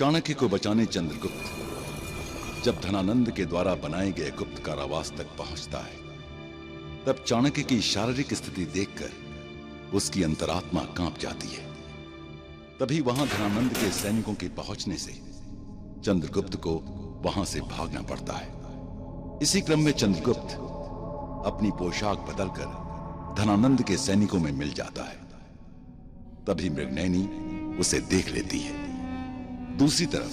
चाणक्य को बचाने चंद्रगुप्त जब धनानंद के द्वारा बनाए गए गुप्त कारावास तक पहुंचता है, तब चाणक्य की शारीरिक स्थिति देखकर उसकी अंतरात्मा कांप जाती है। तभी वहां धनानंद के सैनिकों के पहुंचने से चंद्रगुप्त को वहां से भागना पड़ता है। इसी क्रम में चंद्रगुप्त अपनी पोशाक बदलकर धनानंद के सैनिकों में मिल जाता है। तभी मृगनयनी उसे देख लेती है। दूसरी तरफ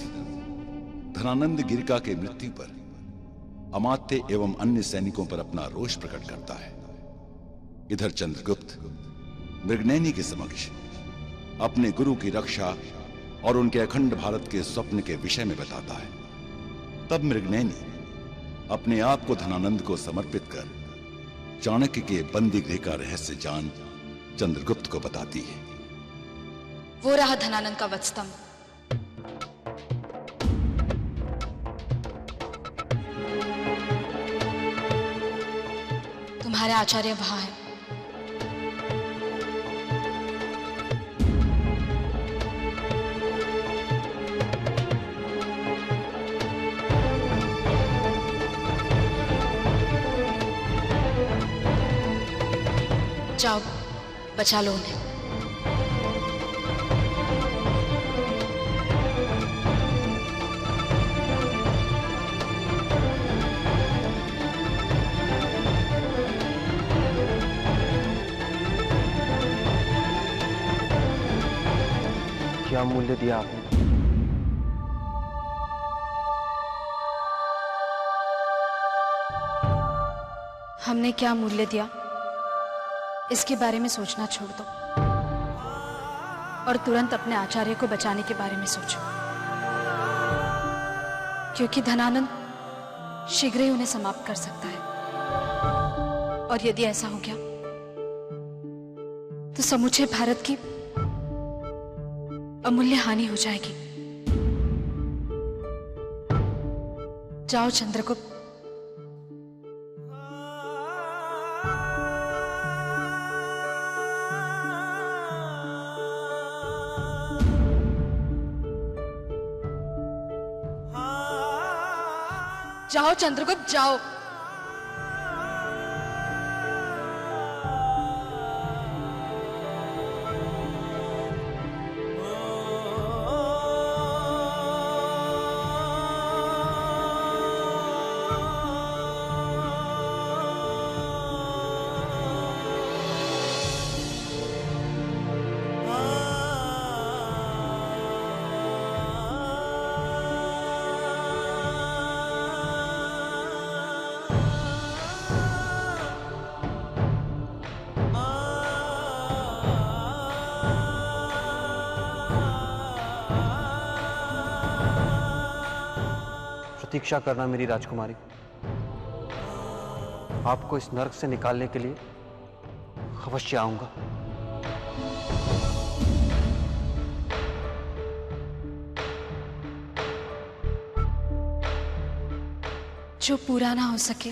धनानंद गिरिका के मृत्यु पर अमात्य एवं अन्य सैनिकों पर अपना रोष प्रकट करता है। इधर चंद्रगुप्त मृगनयनी के समक्ष अपने गुरु की रक्षा और उनके अखंड भारत के स्वप्न के विषय में बताता है। तब मृगनयनी अपने आप को धनानंद को समर्पित कर चाणक्य के बंदी गृह का रहस्य जान चंद्रगुप्त को बताती है। वो रहा धनानंद का वत्स्तंभ। तुम्हारे आचार्य वहां है। जाओ, बचा लो उन्हें। क्या मूल्य दिया आपने? हमने क्या मूल्य दिया, इसके बारे में सोचना छोड़ दो और तुरंत अपने आचार्य को बचाने के बारे में सोचो, क्योंकि धनानंद शीघ्र ही उन्हें समाप्त कर सकता है। और यदि ऐसा हो गया तो समूचे भारत की अमूल्य हानि हो जाएगी। जाओ चंद्रगुप्त। जाओ चंद्रगुप्त, जाओ। प्रतीक्षा करना मेरी राजकुमारी। आपको इस नरक से निकालने के लिए अवश्य आऊंगा। जो पूरा ना हो सके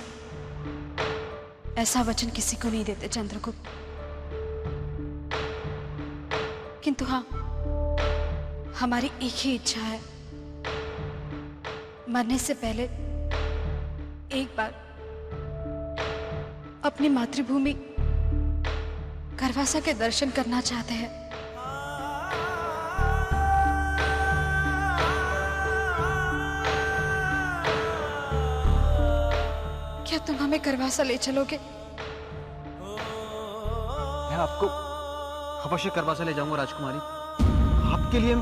ऐसा वचन किसी को नहीं देते चंद्रगुप्त। किंतु हाँ, हमारी एक ही इच्छा है, मरने से पहले एक बार अपनी मातृभूमि करवासा के दर्शन करना चाहते हैं। क्या तुम हमें करवासा ले चलोगे? मैं आपको अवश्य करवासा ले जाऊंगा राजकुमारी। आपके लिए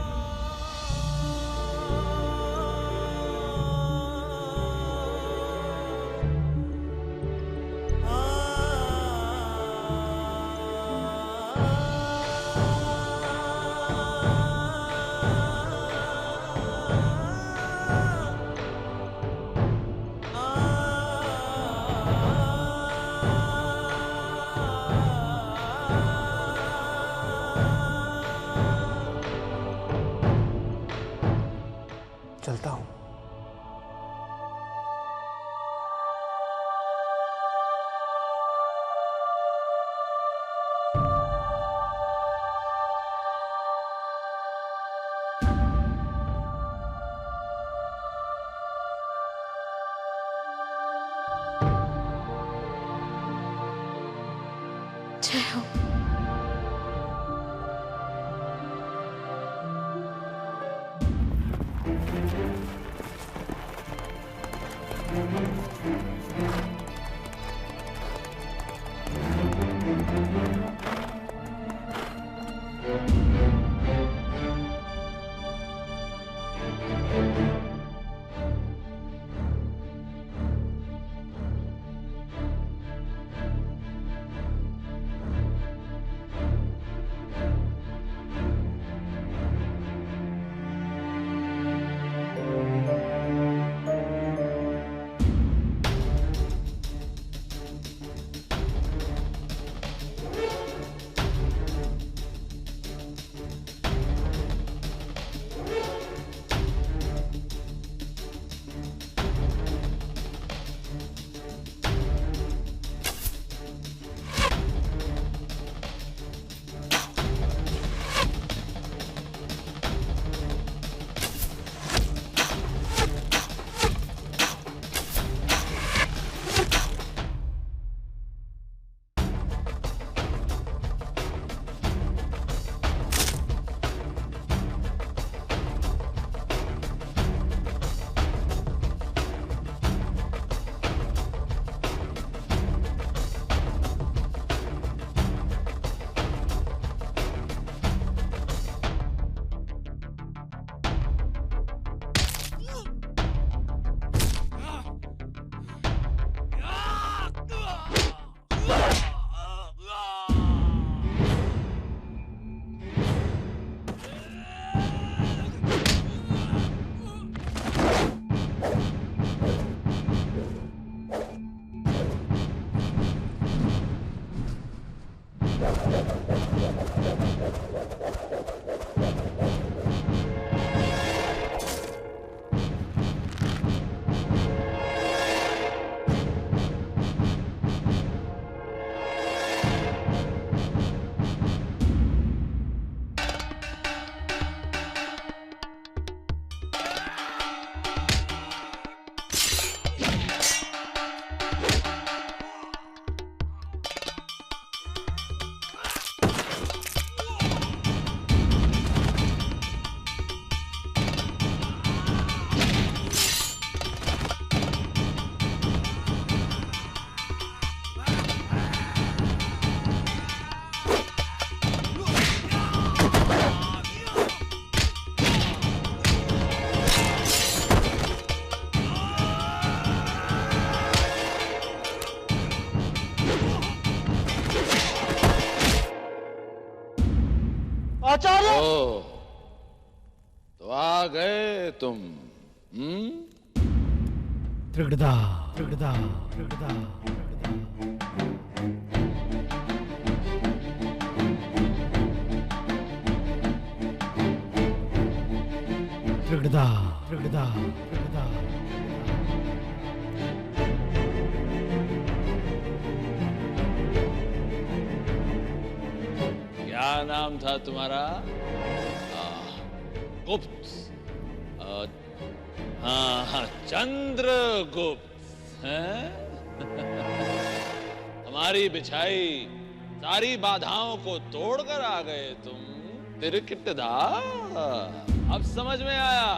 जय हो। आचार्य! ओ, तो आ गए तुम। त्रिगदा, त्रिगदा, त्रिगदा, त्रिगदा, त्रिगदा, त्रिगदा। क्या नाम था तुम्हारा? गुप्त। हाँ, चंद्रगुप्त हैं? हमारी बिछाई सारी बाधाओं को तोड़कर आ गए तुम। तिरकिटधा, अब समझ में आया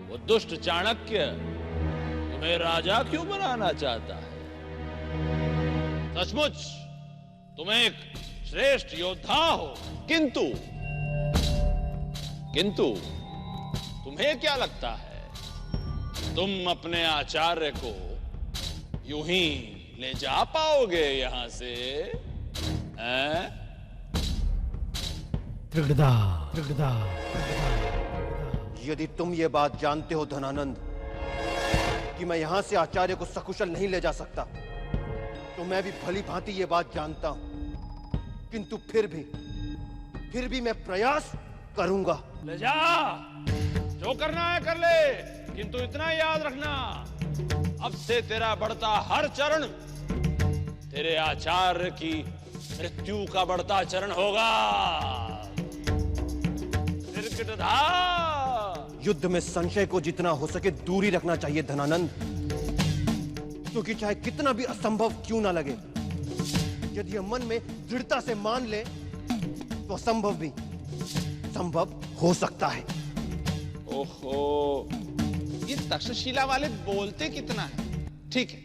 वो दुष्ट चाणक्य तुम्हें राजा क्यों बनाना चाहता है। सचमुच तुम एक श्रेष्ठ योद्धा हो, किंतु तुम्हें क्या लगता है तुम अपने आचार्य को यूं ही ले जा पाओगे यहां से? त्रिगदा, त्रिगदा, यदि तुम ये बात जानते हो धनानंद कि मैं यहां से आचार्य को सकुशल नहीं ले जा सकता, तो मैं भी भली भांति ये बात जानता हूं, किंतु फिर भी मैं प्रयास करूंगा। ले जा, जो करना है कर ले, किंतु इतना याद रखना, अब से तेरा बढ़ता हर चरण तेरे आचार्य की मृत्यु का बढ़ता चरण होगा। तिरकिटधा। युद्ध में संशय को जितना हो सके दूरी रखना चाहिए धनानंद, क्योंकि चाहे कितना भी असंभव क्यों ना लगे, यदि हम मन में दृढ़ता से मान ले तो असंभव भी संभव हो सकता है। ओहो, ये तक्षशिला वाले बोलते कितना है? ठीक है,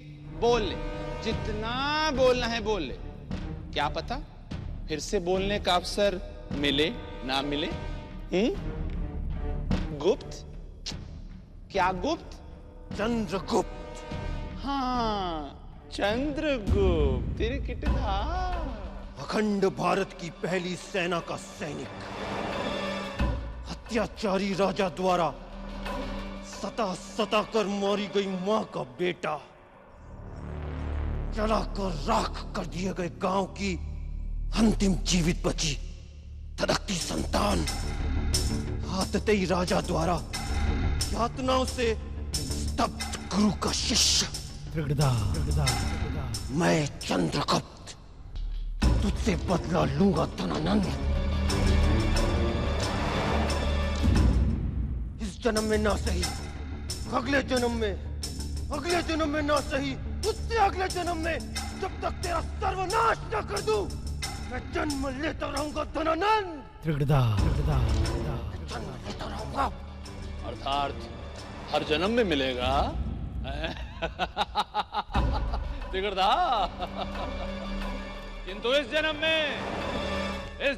बोल ले, जितना बोलना है बोल ले। क्या पता फिर से बोलने का अवसर मिले ना मिले। गुप्त? क्या गुप्त? चंद्रगुप्त। हाँ, चंद्रगुप्त। तेरे किटधा अखंड भारत की पहली सेना का सैनिक, अत्याचारी राजा द्वारा सता कर मारी गई मां का बेटा, जलाकर राख कर दिए गए गांव की अंतिम जीवित बची धड़कती संतान, आततेई राजा द्वारा यातनाओं से स्तब्ध गुरु का शिष्य, मैं चंद्रगुप्त तुझसे बदला लूंगा धनानंद। इस जन्म में ना सही, अगले जन्म में ना सही, उससे अगले जन्म में, जब तक तेरा सर्वनाश न कर दूं, मैं जन्म लेता रहूंगा धनानंद। जन्म लेता रहूंगा। अर्थात हर जन्म में मिलेगा। तिगड़दा, किंतु इस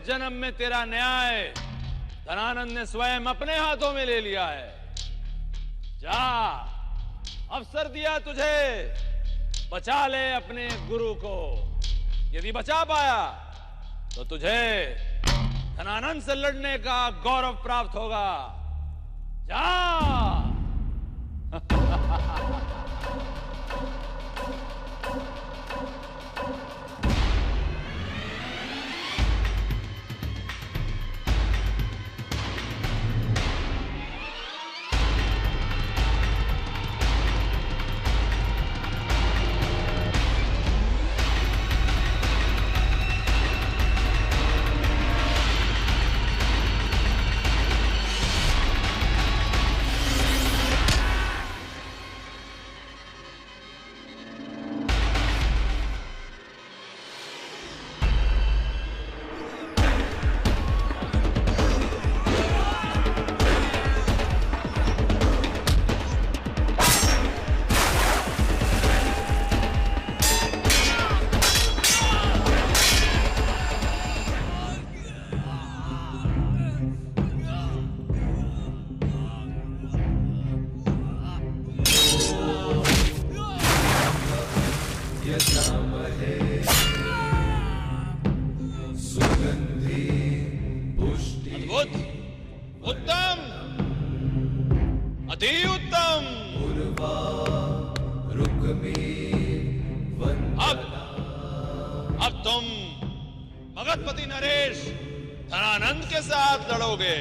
जन्म में तेरा न्याय धनानंद ने स्वयं अपने हाथों में ले लिया है। जा, अवसर दिया तुझे, बचा ले अपने गुरु को। यदि बचा पाया तो तुझे धनानंद से लड़ने का गौरव प्राप्त होगा। जा। अद्भुत, उत्तम, अति उत्तम। अब तुम भगतपति नरेश धनानंद के साथ लड़ोगे।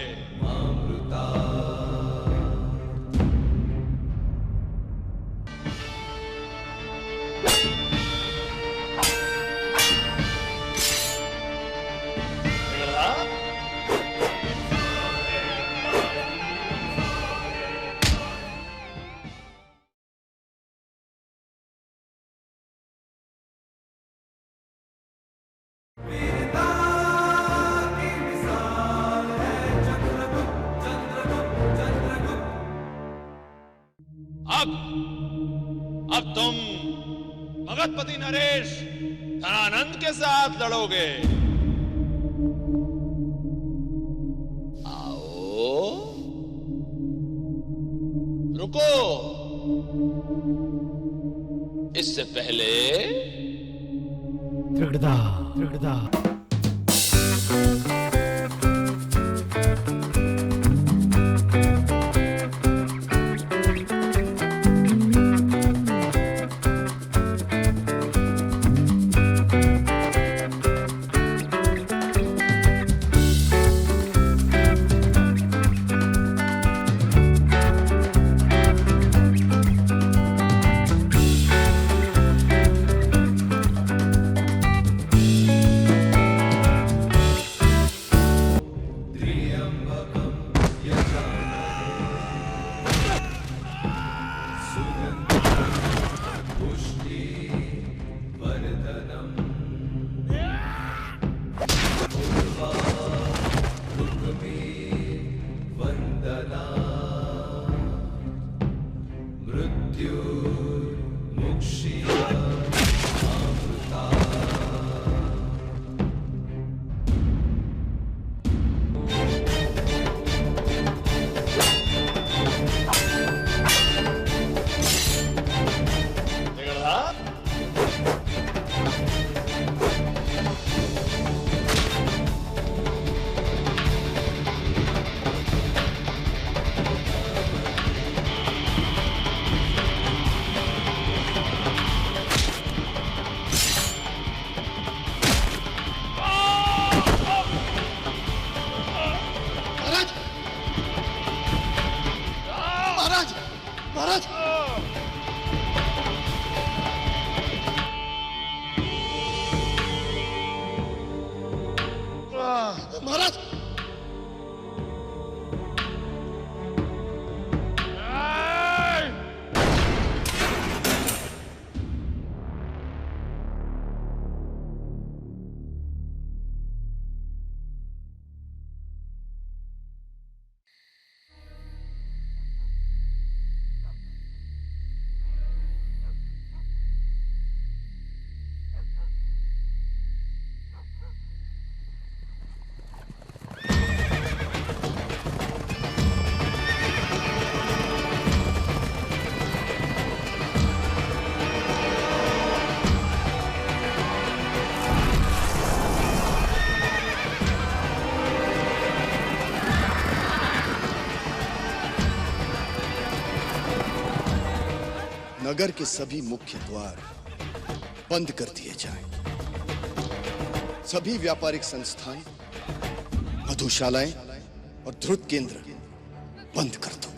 अब तुम भगतपति नरेश धनानंद के साथ लड़ोगे। आओ, रुको। इससे पहले नगर के सभी मुख्य द्वार बंद कर दिए जाएं। सभी व्यापारिक संस्थान, मधुशालाएं और ध्रुत केंद्र बंद कर दो।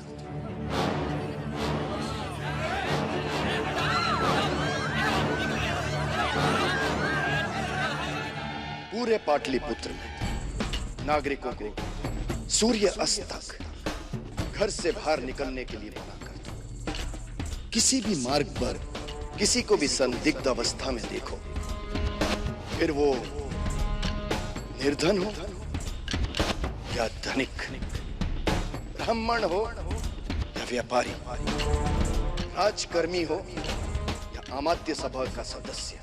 पूरे पाटलिपुत्र में नागरिकों को सूर्य अस्त तक घर से बाहर निकलने के लिए मना कर दो। किसी भी मार्ग पर किसी को भी संदिग्ध अवस्था में देखो, फिर वो निर्धन हो या धनिक, ब्राह्मण हो या व्यापारी, राजकर्मी हो या अमात्य सभा का सदस्य,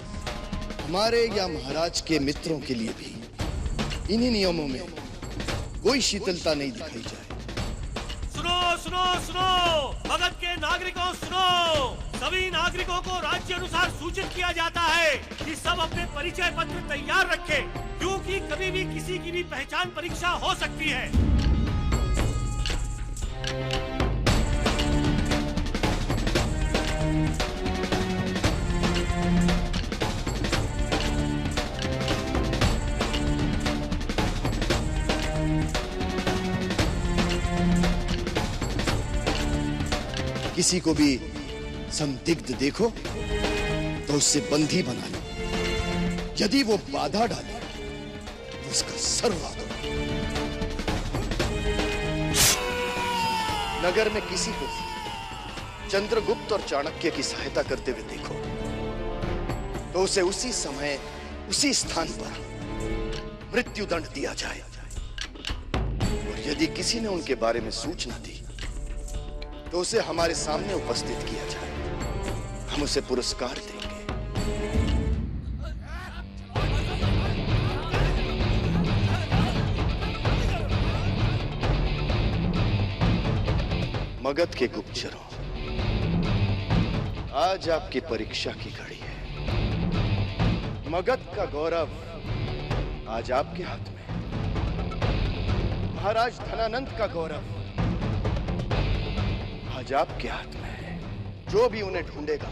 हमारे या महाराज के मित्रों के लिए भी इन्हीं नियमों में कोई शीतलता नहीं दिखाई जाए। सुनो सुनो सुनो, मगध के नागरिकों सुनो, सभी नागरिकों को राज्य अनुसार सूचित किया जाता है कि सब अपने परिचय पत्र तैयार रखें, क्योंकि कभी भी किसी की भी पहचान परीक्षा हो सकती है। किसी को भी संदिग्ध देखो तो उससे बंदी बना लो। यदि वो बाधा डाले तो उसका सर उड़ा दो। नगर में किसी को चंद्रगुप्त और चाणक्य की सहायता करते हुए देखो तो उसे उसी समय उसी स्थान पर मृत्युदंड दिया जाए। और यदि किसी ने उनके बारे में सूचना दी तो उसे हमारे सामने उपस्थित किया जाए, हम उसे पुरस्कार देंगे। मगध के गुप्तचरों, आज आपकी परीक्षा की घड़ी है। मगध का गौरव आज आपके हाथ में। महाराज धनानंद का गौरव आज आपके हाथ में है। जो भी उन्हें ढूंढेगा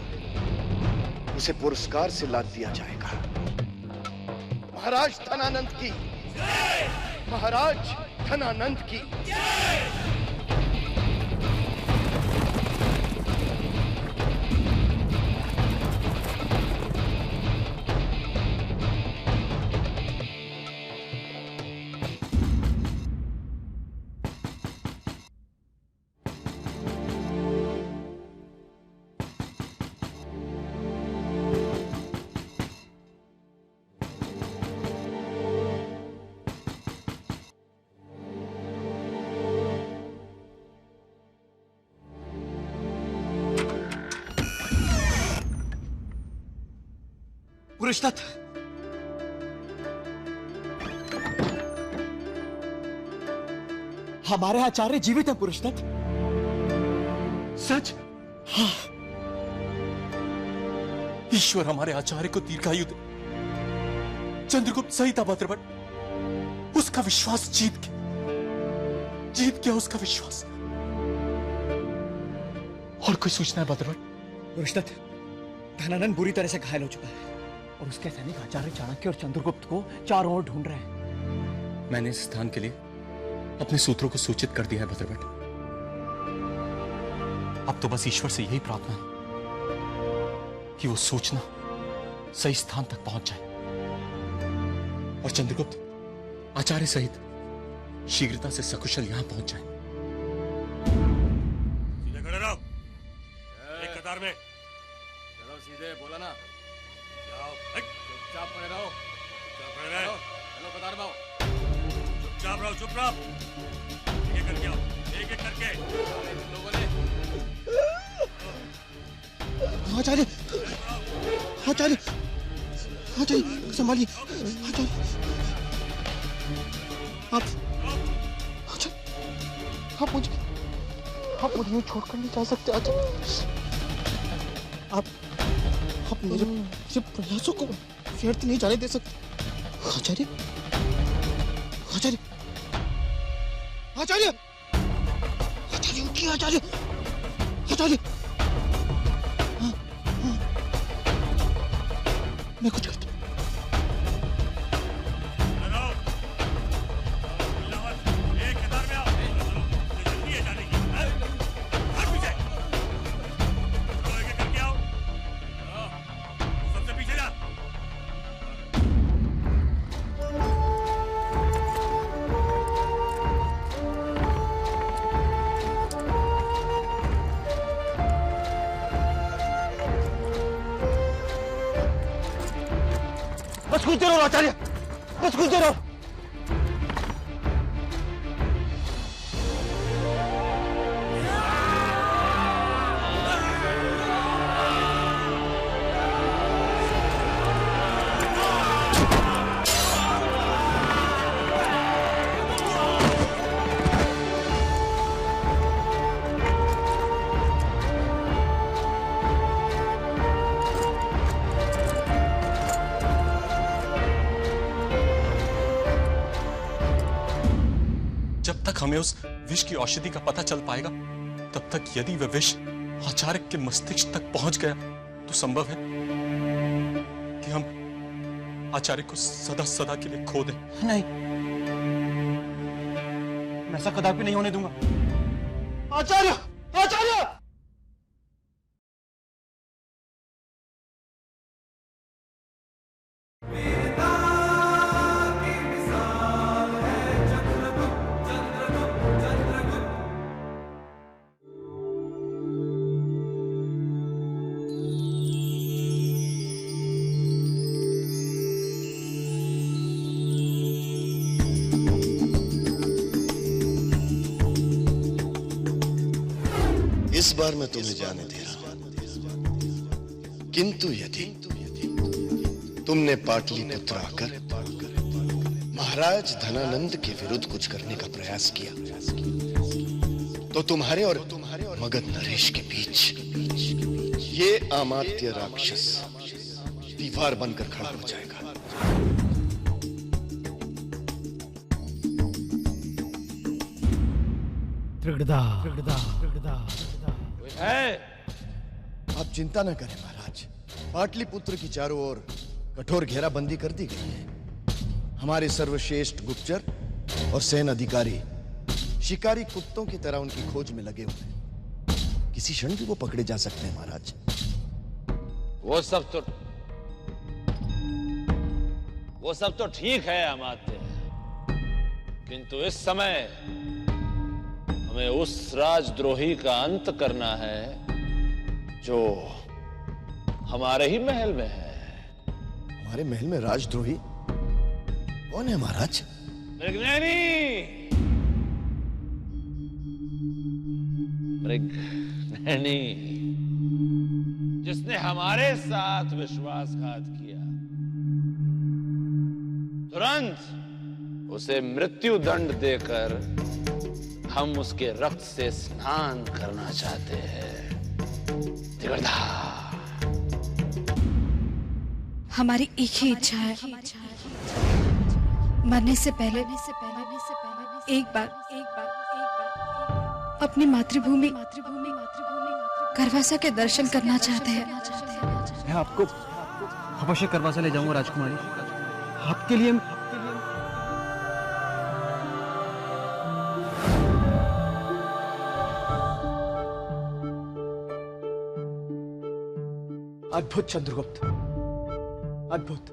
उसे पुरस्कार से लाद दिया जाएगा। महाराज धनानंद की जय! महाराज धनानंद की जय! पुरुषदत्त, हमारे आचार्य जीवित हैं पुरुषदत्त। सच? हाँ। ईश्वर हमारे आचार्य को दीर्घायु दे। चंद्रगुप्त सहित भद्रवट उसका विश्वास जीत गया उसका विश्वास। और कोई सूचना है भद्रवट? पुरुषदत्त, धनानंद बुरी तरह से घायल हो चुका है और उसके सैनिक आचार्य चाणक्य और चंद्रगुप्त को चारों ओर ढूंढ रहे हैं। मैंने इस स्थान के लिए अपने सूत्रों को सूचित कर दिया है भद्रवट। अब तो बस ईश्वर से यही प्रार्थना है कि वो सूचना सही स्थान तक पहुंच जाए और चंद्रगुप्त आचार्य सहित शीघ्रता से सकुशल यहां पहुंच जाए। सीधे खड़े रहो, एक कतार में। चलो सीधे, बोला ना। चुपचाप खड़े रहो, चलो कतार में आओ। चुपचाप रहो, चुप रहो। एक एक करके आओ, एक एक करके। लोगों ने आचार्य, आचार्य, आचार्य संभालिए। आचार्य, आप मुझे छोड़कर नहीं जा सकते आचार्य। आप मेरे प्रयासों को व्यर्थ नहीं जाने दे सकते आचार्य। आचार्य, आचार्य, आचार्य उठिए आचार्य। आचार्य, हाँ, मैं कुछ करता हूं। एक कतार में आओ। जल्दी है जाने की। हट पीछे। तो एक करके आओ। सबसे पीछे जा। बस कूदते रहो आचार्य, बस कूदते रहो। जब तक हमें उस विष की औषधि का पता चल पाएगा, तब तक यदि वह विष आचार्य के मस्तिष्क तक पहुंच गया तो संभव है कि हम आचार्य को सदा सदा के लिए खो दें। नहीं, मैं ऐसा कदापि नहीं होने दूंगा। आचार्य, आचार्य! इस बार मैं तुम्हें जाने दे रहा हूं, किंतु यदि तुमने पाटलिपुत्र आकर महाराज धनानंद के विरुद्ध कुछ करने का प्रयास किया तो तुम्हारे और मगध नरेश के बीच ये अमात्य राक्षस दीवार बनकर खड़ा हो जाएगा। त्रिगदा, त्रिगदा, त्रिगदा, है आप चिंता न करें महाराज, पाटलिपुत्र की चारों ओर कठोर घेराबंदी कर दी गई है। हमारे सर्वश्रेष्ठ गुप्तचर और सेना अधिकारी शिकारी कुत्तों की तरह उनकी खोज में लगे हुए हैं। किसी क्षण भी वो पकड़े जा सकते हैं महाराज। वो सब तो ठीक है अमात्य, किंतु इस समय हमें उस राजद्रोही का अंत करना है जो हमारे ही महल में है। हमारे महल में राजद्रोही कौन है महाराज? मृगनयनी, जिसने हमारे साथ विश्वासघात किया। तुरंत उसे मृत्यु दंड देकर हम उसके रक्त से स्नान करना चाहते हैं। त्रिगर्धा, हमारी एक ही इच्छा है, मरने से पहले एक बार अपनी मातृभूमि करवासा के दर्शन करना चाहते हैं। मैं आपको अवश्य करवासा ले जाऊंगा राजकुमारी। आपके लिए अद्भुत चंद्रगुप्त, अद्भुत।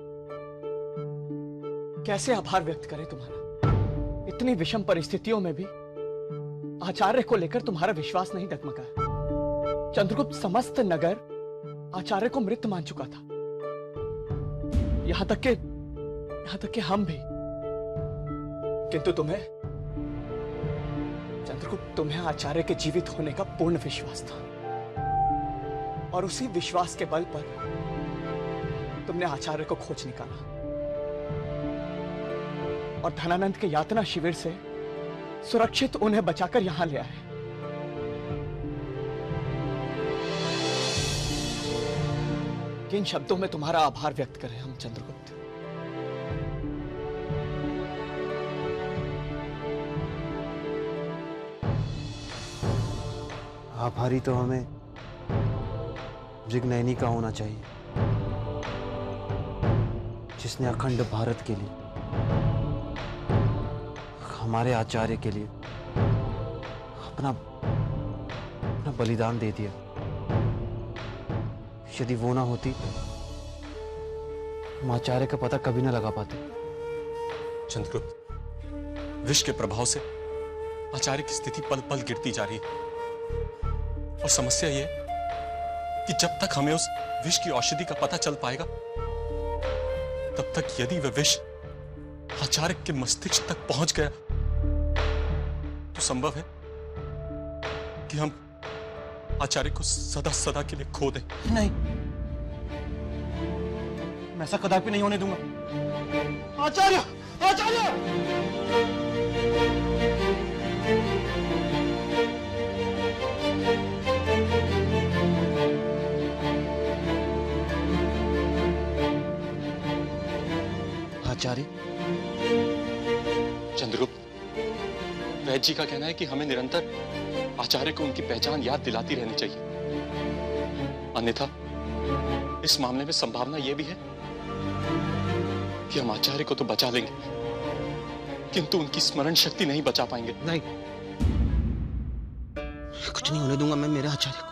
कैसे आभार व्यक्त करें तुम्हारा। इतनी विषम परिस्थितियों में भी आचार्य को लेकर तुम्हारा विश्वास नहीं डगमगा। चंद्रगुप्त, समस्त नगर आचार्य को मृत मान चुका था। यहां तक कि हम भी। किंतु तुम्हें चंद्रगुप्त, तुम्हें आचार्य के जीवित होने का पूर्ण विश्वास था, और उसी विश्वास के बल पर तुमने आचार्य को खोज निकाला और धनानंद के यातना शिविर से सुरक्षित उन्हें बचाकर यहां ले आए। किन शब्दों में तुम्हारा आभार व्यक्त करें हम चंद्रगुप्त। आभारी तो हमें मृगनयनी का होना चाहिए। जिसने अखंड भारत के लिए, हमारे आचार्य के लिए अपना बलिदान दे दिया। यदि वो ना होती, हम आचार्य का पता कभी ना लगा पाते। चंद्रगुप्त, विष के प्रभाव से आचार्य की स्थिति पल पल गिरती जा रही है, और समस्या यह है कि जब तक हमें उस विष की औषधि का पता चल पाएगा, तब तक यदि वह विष आचार्य के मस्तिष्क तक पहुंच गया तो संभव है कि हम आचार्य को सदा सदा के लिए खो दें। नहीं, मैं ऐसा कदापि नहीं होने दूंगा। आचार्य, आचार्य! आचार्य, चंद्रगुप्त, वैद्य जी का कहना है कि हमें निरंतर आचार्य को उनकी पहचान याद दिलाती रहनी चाहिए, अन्यथा इस मामले में संभावना यह भी है कि हम आचार्य को तो बचा लेंगे, किंतु उनकी स्मरण शक्ति नहीं बचा पाएंगे। नहीं, कुछ नहीं होने दूंगा मैं मेरे आचार्य को।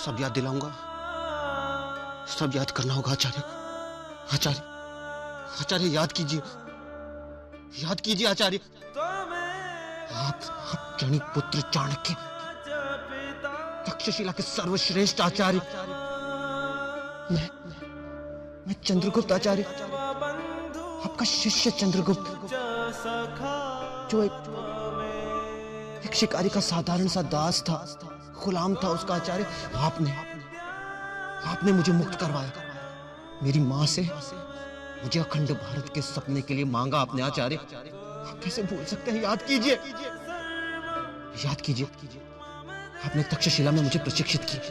सब याद दिलाऊंगा, सब याद करना होगा आचार्य को। आचार्य, आचार्य याद कीजिए, याद कीजिए आचार्य। आप क्षणिक पुत्र चाणक्य, तक्षशिला के सर्वश्रेष्ठ आचार्य। मैं चंद्रगुप्त आचार्य, आपका शिष्य चंद्रगुप्त, जो एक शिकारी का साधारण सा दास था, गुलाम था उसका आचार्य। आपने मुझे मुक्त करवाया। मेरी मां से मुझे अखंड भारत के सपने के लिए मांगा आपने आचार्य। आप कैसे भूल सकते हैं? याद कीजिए, याद कीजिए। आपने तक्षशिला में मुझे प्रशिक्षित किया,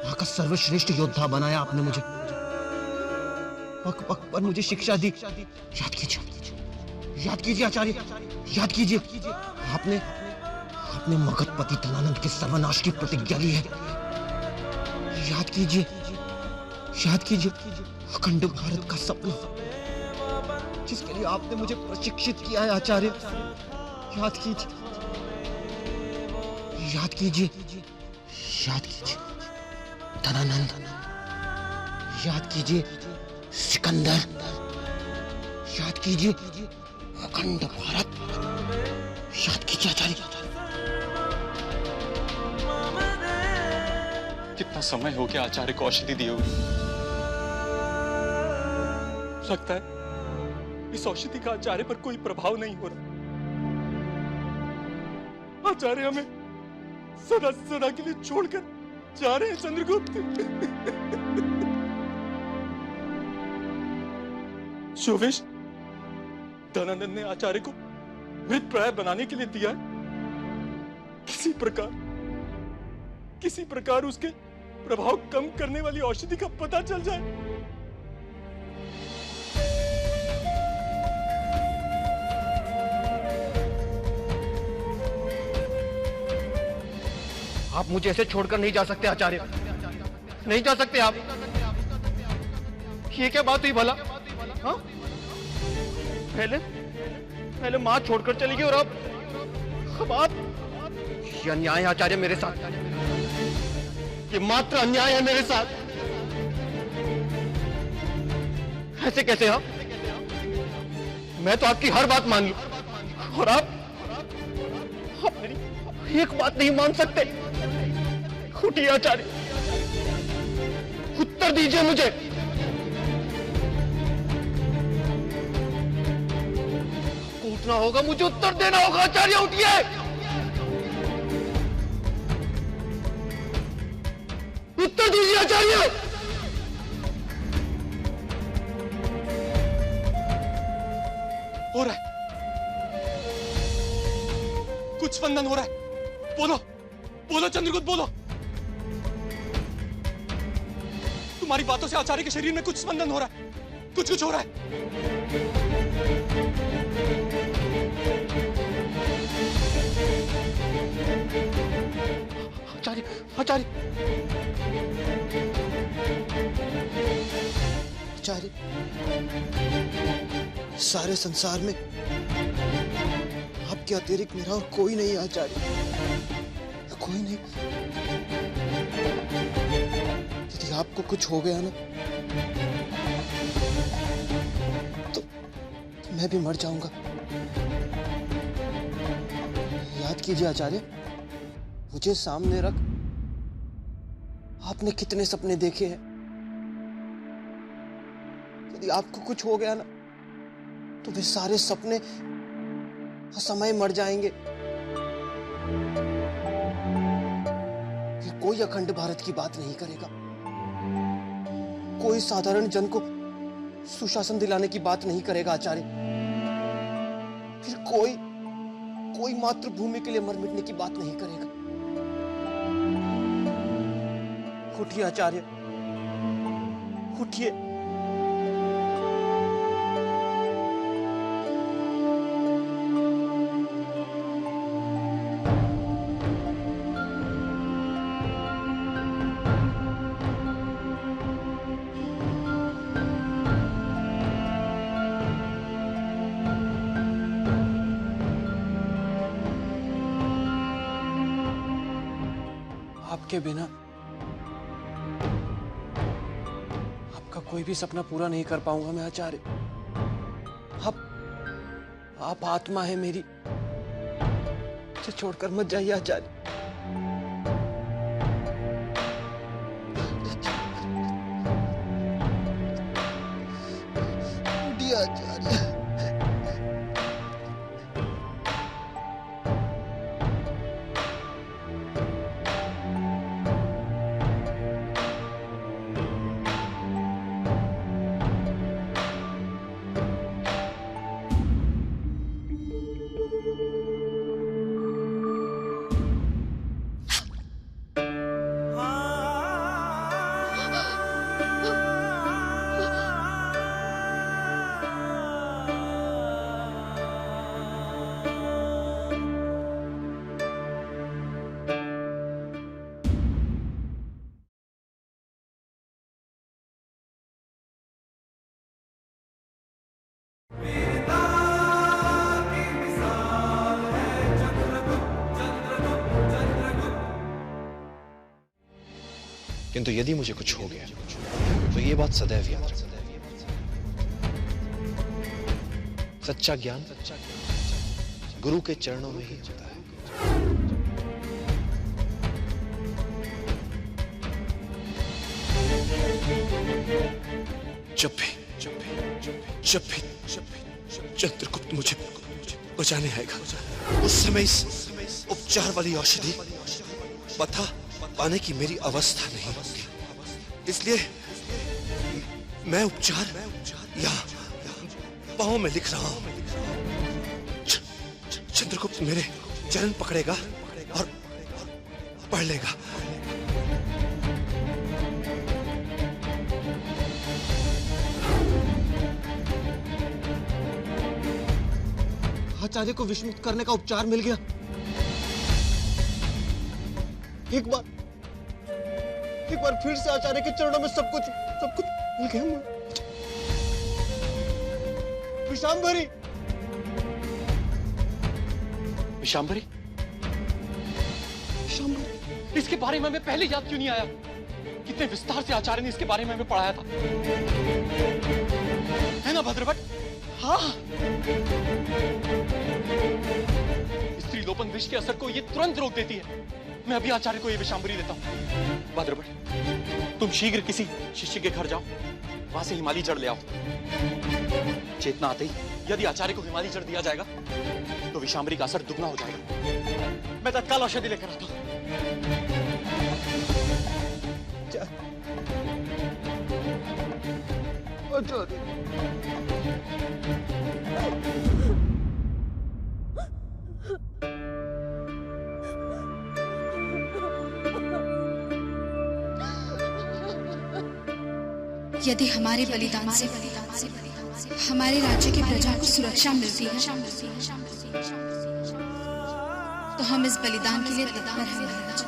वहां का सर्वश्रेष्ठ योद्धा बनाया आपने मुझे। पग पग पर मुझे शिक्षा दी। याद कीजिए, याद कीजिए आचार्य, याद कीजिए। आपने मगधपति धनानंद के सर्वनाश की प्रतिज्ञा ली है। याद कीजिए, याद कीजिए। अखंड भारत का सपना जिसके लिए आपने मुझे प्रशिक्षित किया है आचार्य। याद कीजिए, याद कीजिए, याद कीजिए धनानंद, याद कीजिए सिकंदर, याद कीजिए अखंड भारत, याद कीजिए आचार्य। कितना समय हो गया आचार्य को औषधि दिए हुए। लगता है इस औषधि का आचार्य पर कोई प्रभाव नहीं हो रहा। आचार्य हमें सदा सदा के लिए छोड़कर जा रहे हैं चंद्रगुप्त। जो विष धनानंद ने आचार्य को मृतप्राय बनाने के लिए दिया है, किसी प्रकार उसके प्रभाव कम करने वाली औषधि का पता चल जाए। आप मुझे ऐसे छोड़कर नहीं जा सकते आचार्य, नहीं जा सकते आप। ये क्या बात हुई भला? हाँ? पहले मां छोड़कर चली गई और अब आप। ये अन्याय है आचार्य मेरे साथ, ये मात्र अन्याय है मेरे साथ। ऐसे कैसे? आप, मैं तो आपकी हर बात मान लूं और आप मेरी एक बात नहीं मान सकते। उठिए आचार्य, उत्तर दीजिए मुझे। उठना होगा, मुझे उत्तर देना होगा आचार्य। उठिए, उत्तर दीजिए आचार्य। हो रहा है, कुछ स्पंदन हो रहा है। बोलो बोलो चंद्रगुप्त, बोलो। तुम्हारी बातों से आचार्य के शरीर में कुछ स्पंदन हो रहा है, कुछ हो रहा है। आचार्य, आचार्य, आचार्य, सारे संसार में आपके अतिरिक्त मेरा और कोई नहीं आचार्य, कोई नहीं। यदि आपको कुछ हो गया ना तो मैं भी मर जाऊंगा। याद कीजिए आचार्य, मुझे सामने रख आपने कितने सपने देखे हैं। यदि आपको कुछ हो गया ना तो वे सारे सपने असमय मर जाएंगे। फिर कोई अखंड भारत की बात नहीं करेगा, कोई साधारण जन को सुशासन दिलाने की बात नहीं करेगा आचार्य। फिर कोई मातृभूमि के लिए मर मिटने की बात नहीं करेगा। उठिए आचार्य, उठिए। आपके बिना आपका कोई भी सपना पूरा नहीं कर पाऊंगा मैं आचार्य। आप आत्मा है मेरी, मुझे छोड़कर मत जाइए आचार्य। आचार्य, किंतु यदि मुझे कुछ हो गया तो ये बात सदैव याद रखना, सच्चा ज्ञान गुरु के चरणों में ही होता है। जब भी चंद्रगुप्त मुझे बचाने आएगा, उस समय इस उपचार वाली औषधि पता पाने की मेरी अवस्था नहीं होगी। इसलिए मैं उपचार यहाँ पाँव में लिख रहा हूं। चंद्रगुप्त मेरे चरण पकड़ेगा और पढ़ लेगा। आचार्य को विस्मित करने का उपचार मिल गया। एक बार फिर से आचार्य के चरणों में सब कुछ मिल गया। विशांभरी, विशांभरी, इसके बारे में हमें पहले याद क्यों नहीं आया? कितने विस्तार से आचार्य ने इसके बारे में हमें पढ़ाया था, है ना भद्रभट्ट? हाँ, स्त्री लोपन विष के असर को ये तुरंत रोक देती है। मैं अभी आचार्य को ये विशांभरी देता हूँ। भद्रभट्ट, तुम शीघ्र किसी शिष्य के घर जाओ, वहां से हिमालय जड़ ले आओ। चेतना आते ही यदि आचार्य को हिमालय जड़ दिया जाएगा तो विशांभरी का असर दुगना हो जाएगा। मैं तत्काल औषधि लेकर आता हूँ। यदि हमारे बलिदान से हमारे राज्य की प्रजा को सुरक्षा मिलती है तो हम इस बलिदान के लिए तत्पर हैं महाराज।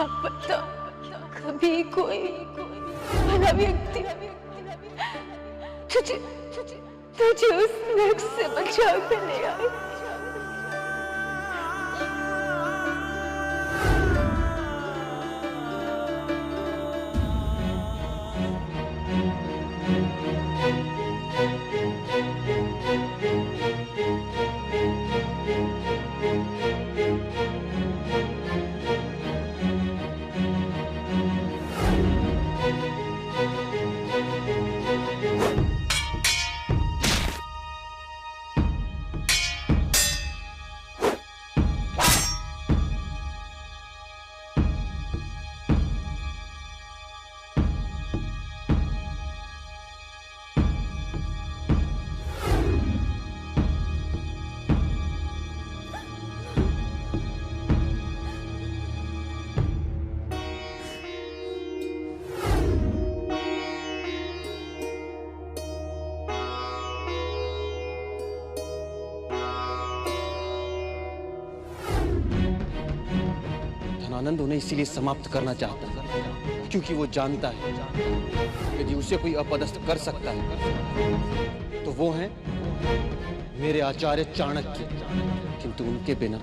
क्या पता कभी कोई भला व्यक्ति तुझे उस नर्क से बचा कर ले आए। धनानंद उन्हें इसीलिए समाप्त करना चाहता है क्योंकि वो जानता है यदि उसे कोई अपदस्थ कर सकता है तो वो हैं मेरे आचार्य चाणक्य। किंतु उनके बिना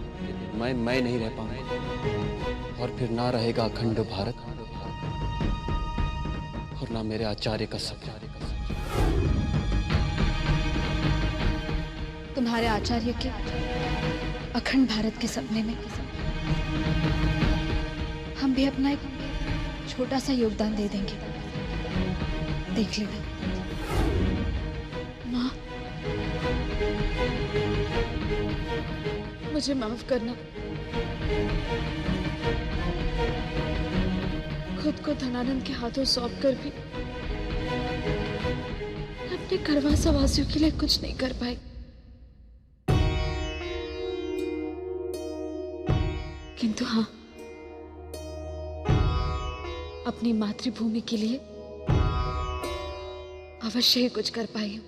मैं नहीं रह पाऊंगा और फिर ना रहेगा अखंड भारत और ना मेरे आचार्य का सपना। तुम्हारे आचार्य के अखंड भारत के सपने में हम भी अपना एक छोटा सा योगदान दे देंगे। देख लेना। माँ, मुझे माफ करना। खुद को धनानंद के हाथों सौंप कर भी अपने करवासा वासियों के लिए कुछ नहीं कर पाई। किंतु हाँ, अपनी मातृभूमि के लिए अवश्य ही कुछ कर पाई हूं।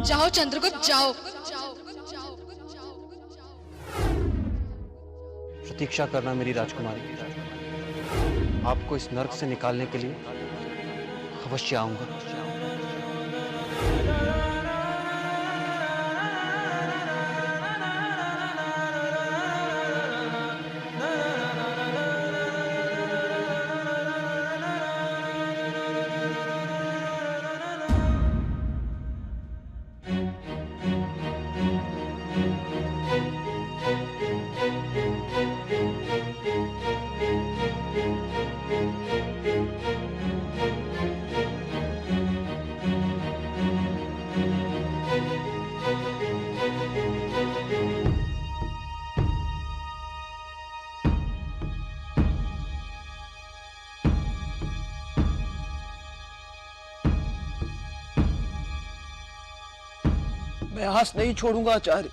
जाओ चंद्रगुप्त, जाओ। प्रतीक्षा करना मेरी राजकुमारी। आपको इस नर्क से निकालने के लिए अवश्य आऊंगा। मैं आस नहीं छोड़ूंगा आचार्य,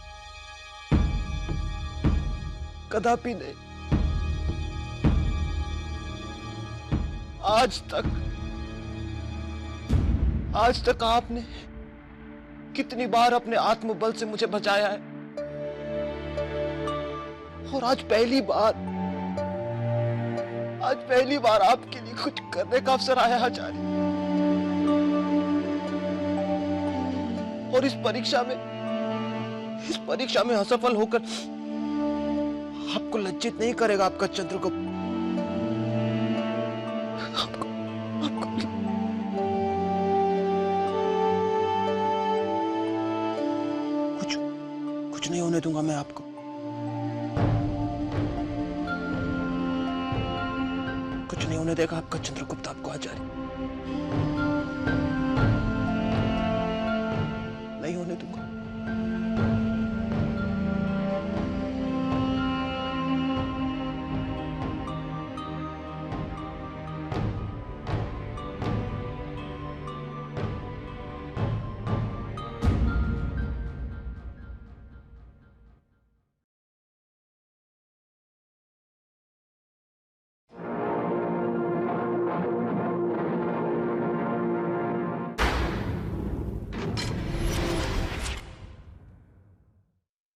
कदापि नहीं। आज तक आपने कितनी बार अपने आत्मबल से मुझे बचाया है और आज पहली बार आपके लिए कुछ करने का अवसर आया आचार्य। और इस परीक्षा में असफल होकर आपको लज्जित नहीं करेगा आपका चंद्रगुप्त। कुछ नहीं होने दूंगा मैं आपको। कुछ नहीं होने देगा आपका चंद्रगुप्त आपको आचार्य।